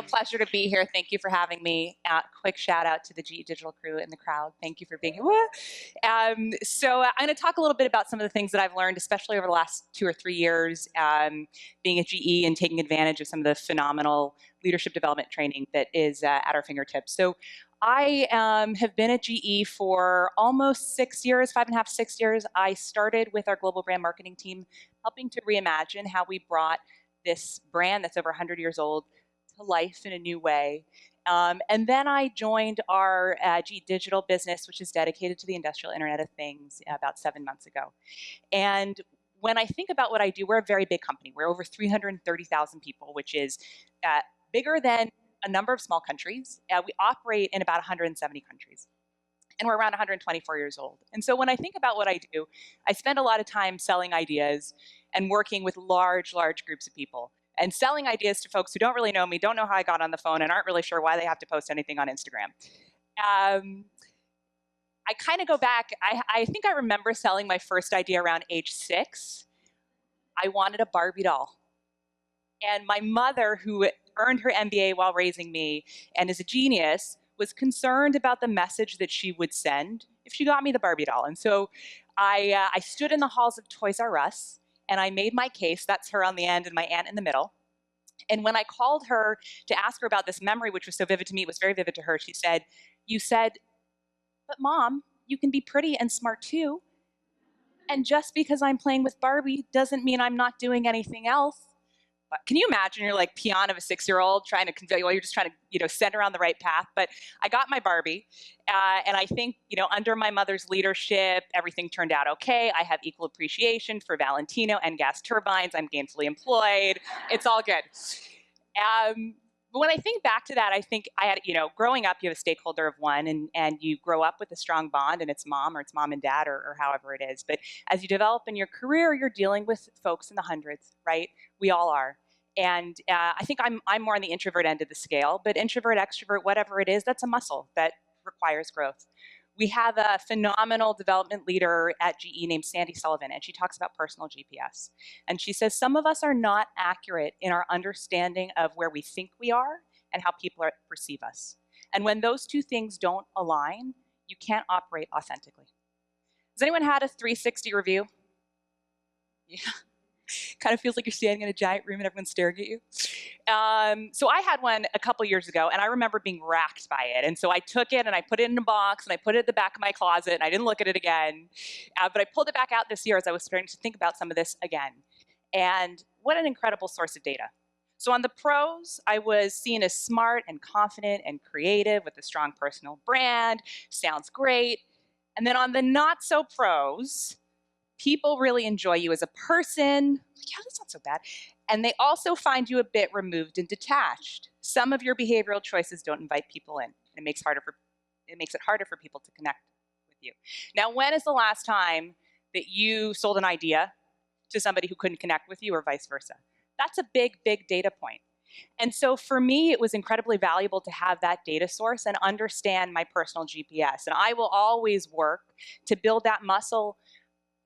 pleasure to be here. Thank you for having me. Quick shout out to the GE Digital crew in the crowd. Thank you for being here. So I'm going to talk a little bit about some of the things that I've learned, especially over the last 2 or 3 years, being at GE and taking advantage of some of the phenomenal leadership development training that is at our fingertips. So I have been at GE for almost 6 years, 5.5, 6 years. I started with our global brand marketing team, helping to reimagine how we brought this brand that's over 100 years old to life in a new way. And then I joined our GE Digital business, which is dedicated to the industrial Internet of Things, about 7 months ago. And when I think about what I do, we're a very big company. We're over 330,000 people, which is bigger than a number of small countries. We operate in about 170 countries. And we're around 124 years old. And so when I think about what I do, I spend a lot of time selling ideas and working with large groups of people. And selling ideas to folks who don't really know me, don't know how I got on the phone, and aren't really sure why they have to post anything on Instagram. I kind of go back, I think I remember selling my first idea around age 6. I wanted a Barbie doll. And my mother, who earned her MBA while raising me and is a genius, was concerned about the message that she would send if she got me the Barbie doll. And so I stood in the halls of Toys R Us, and I made my case. That's her on the end and my aunt in the middle. And when I called her to ask her about this memory, which was so vivid to me, it was very vivid to her, she said, "You said, but Mom, you can be pretty and smart too. And just because I'm playing with Barbie doesn't mean I'm not doing anything else." But can you imagine you're like peon of a 6-year-old trying to convey, well, you're just trying to, send her on the right path. But I got my Barbie, and I think, under my mother's leadership, everything turned out okay. I have equal appreciation for Valentino and gas turbines. I'm gainfully employed. It's all good. But when I think back to that, I think I had, growing up, you have a stakeholder of one, and you grow up with a strong bond, and it's mom and dad, or however it is. But as you develop in your career, you're dealing with folks in the hundreds, right? We all are. And I think I'm more on the introvert end of the scale, but introvert, extrovert, whatever it is, that's a muscle that requires growth. We have a phenomenal development leader at GE named Sandy Sullivan, and she talks about personal GPS. And she says some of us are not accurate in our understanding of where we think we are and how people perceive us. And when those two things don't align, you can't operate authentically. Has anyone had a 360 review? Yeah. Kind of feels like you're standing in a giant room and everyone's staring at you. So I had one a couple years ago, and I remember being racked by it. And so I took it and I put it in a box and I put it at the back of my closet, and I didn't look at it again. But I pulled it back out this year as I was starting to think about some of this again. And what an incredible source of data. So on the pros, I was seen as smart and confident and creative with a strong personal brand. Sounds great. And then on the not so pros, people really enjoy you as a person. Yeah, that's not so bad. And they also find you a bit removed and detached. Some of your behavioral choices don't invite people in. It makes it harder for people to connect with you. Now, when is the last time that you sold an idea to somebody who couldn't connect with you, or vice versa? That's a big data point. And so for me, it was incredibly valuable to have that data source and understand my personal GPS. And I will always work to build that muscle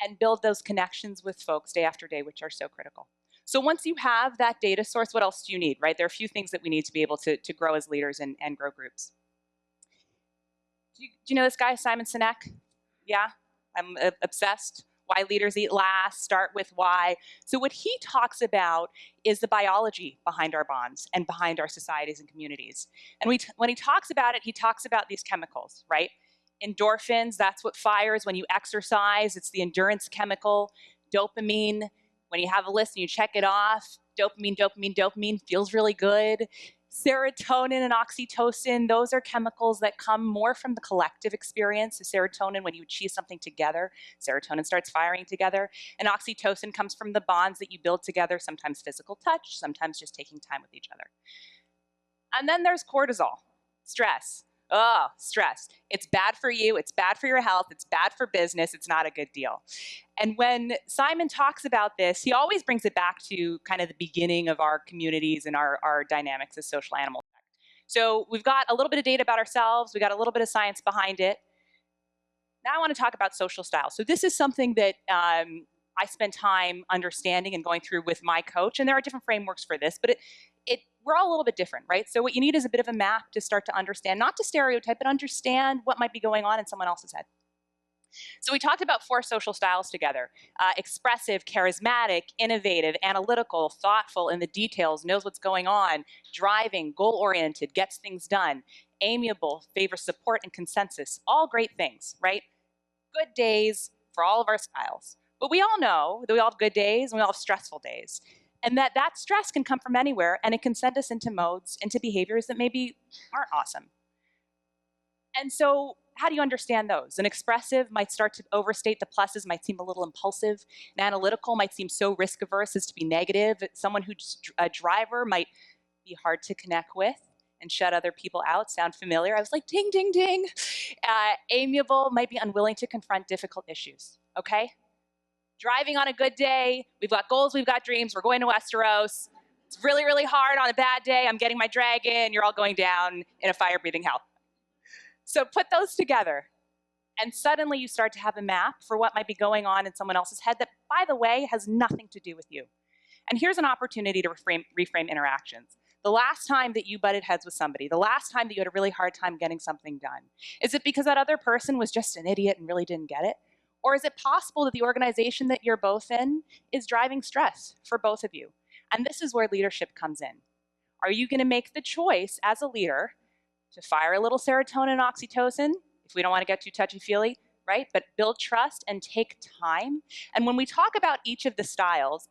and build those connections with folks day after day, which are so critical. So once you have that data source, what else do you need, right? There are a few things that we need to be able to grow as leaders and grow groups. Do you know this guy, Simon Sinek? Yeah, I'm obsessed. Why leaders eat last, start with why. So what he talks about is the biology behind our bonds and behind our societies and communities. And when he talks about it, he talks about these chemicals, right? Endorphins, that's what fires when you exercise. It's the endurance chemical. Dopamine, when you have a list and you check it off, dopamine feels really good. Serotonin and oxytocin, those are chemicals that come more from the collective experience. So serotonin, when you achieve something together, serotonin starts firing together. And oxytocin comes from the bonds that you build together, sometimes physical touch, sometimes just taking time with each other. And then there's cortisol, stress. Oh, stress. It's bad for you. It's bad for your health. It's bad for business. It's not a good deal. And when Simon talks about this, he always brings it back to kind of the beginning of our communities and our dynamics as social animals. So we've got a little bit of data about ourselves. We got a little bit of science behind it. Now I want to talk about social style. So this is something that I spend time understanding and going through with my coach. And there are different frameworks for this, but we're all a little bit different, right? So what you need is a bit of a map to start to understand, not to stereotype, but understand what might be going on in someone else's head. So we talked about 4 social styles together. Expressive, charismatic, innovative, analytical, thoughtful in the details, knows what's going on, driving, goal-oriented, gets things done, amiable, favors support and consensus, all great things, right? Good days for all of our styles. But we all know that we all have good days and we all have stressful days. And that stress can come from anywhere, and it can send us into modes, into behaviors that maybe aren't awesome. And so how do you understand those? An expressive might start to overstate the pluses, might seem a little impulsive. An analytical might seem so risk averse as to be negative. Someone who's a driver might be hard to connect with and shut other people out. Sound familiar? I was like, ding, ding, ding. Amiable might be unwilling to confront difficult issues, okay? Driving on a good day, we've got goals, we've got dreams, we're going to Westeros. It's really, really hard on a bad day. I'm getting my dragon, you're all going down in a fire-breathing hell. So put those together, and suddenly you start to have a map for what might be going on in someone else's head that, by the way, has nothing to do with you. And here's an opportunity to reframe interactions. The last time that you butted heads with somebody, the last time that you had a really hard time getting something done, is it because that other person was just an idiot and really didn't get it? Or is it possible that the organization that you're both in is driving stress for both of you? And this is where leadership comes in. Are you going to make the choice as a leader to fire a little serotonin and oxytocin, if we don't want to get too touchy-feely, right? But build trust and take time. And when we talk about each of the styles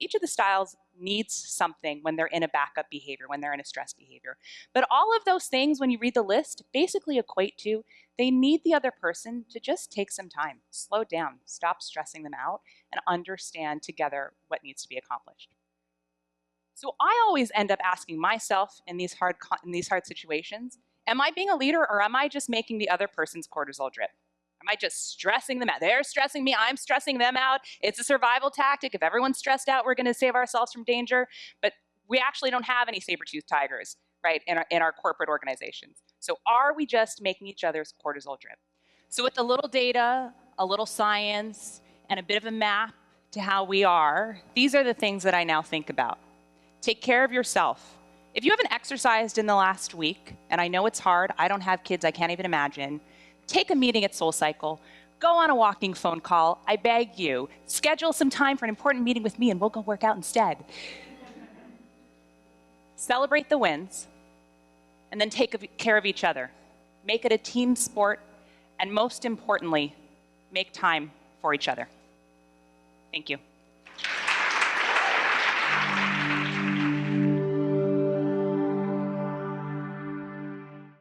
needs something when they're in a backup behavior, when they're in a stress behavior. But all of those things, when you read the list, basically equate to they need the other person to just take some time, slow down, stop stressing them out, and understand together what needs to be accomplished. So I always end up asking myself in these hard situations, am I being a leader, or am I just making the other person's cortisol drip? Am I just stressing them out? They're stressing me, I'm stressing them out. It's a survival tactic. If everyone's stressed out, we're gonna save ourselves from danger. But we actually don't have any saber-toothed tigers, right, in our corporate organizations. So are we just making each other's cortisol drip? So with a little data, a little science, and a bit of a map to how we are, these are the things that I now think about. Take care of yourself. If you haven't exercised in the last week, and I know it's hard, I don't have kids, I can't even imagine, take a meeting at SoulCycle, go on a walking phone call, I beg you, schedule some time for an important meeting with me and we'll go work out instead. Celebrate the wins, and then take care of each other. Make it a team sport, and most importantly, make time for each other. Thank you.